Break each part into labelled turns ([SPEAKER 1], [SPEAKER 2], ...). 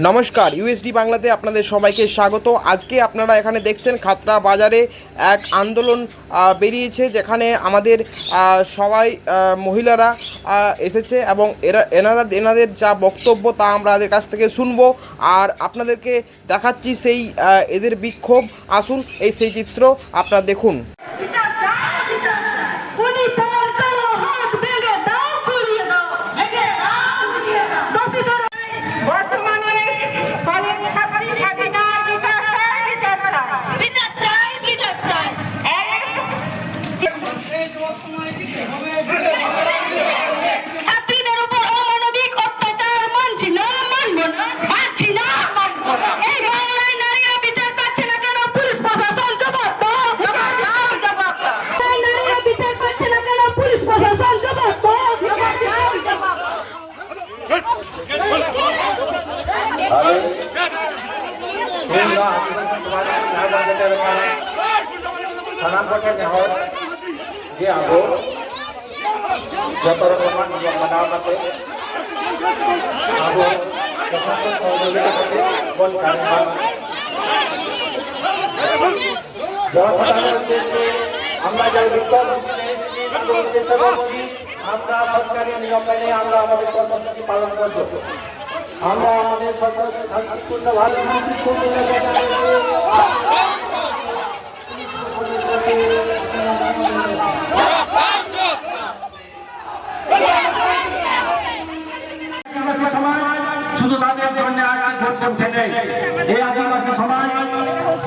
[SPEAKER 1] নমস্কার, ইউএসডি বাংলাতে আপনাদের সবাইকে স্বাগত। আজকে আপনারা এখানে দেখছেন খাতড়া বাজারে এক আন্দোলন বেরিয়েছে, যেখানে আমাদের সবাই মহিলারা এসেছে এবং এনাদের যা বক্তব্য তা আমরা এদের কাছ থেকে শুনবো আর আপনাদেরকে দেখাচ্ছি সেই এদের বিক্ষোভ। আসুন সেই চিত্র আপনারা দেখুন।
[SPEAKER 2] sanam pakai nyawa dia abu jatuh teman yang menawar mati abu kesatuan kalau dia mati pun karuman jawab pertanyaan ini আমরা যারা বিক্ষোভ চেষ্টা করছি আমরা সরকারি নিয়ম মেনে আমরা আমাদের কর্মসূচি পালন করব। আমরা আমাদের সরকার শুধু তাদের জন্য করতে নেই। এই আদিবাসী সমাজ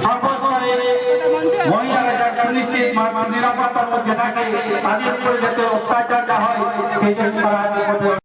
[SPEAKER 2] সর্বস্তরে মহিলারা নিরাপত্তার মধ্যে থাকে, তাদের উপরে যাতে অত্যাচারটা হয় সেই জন্য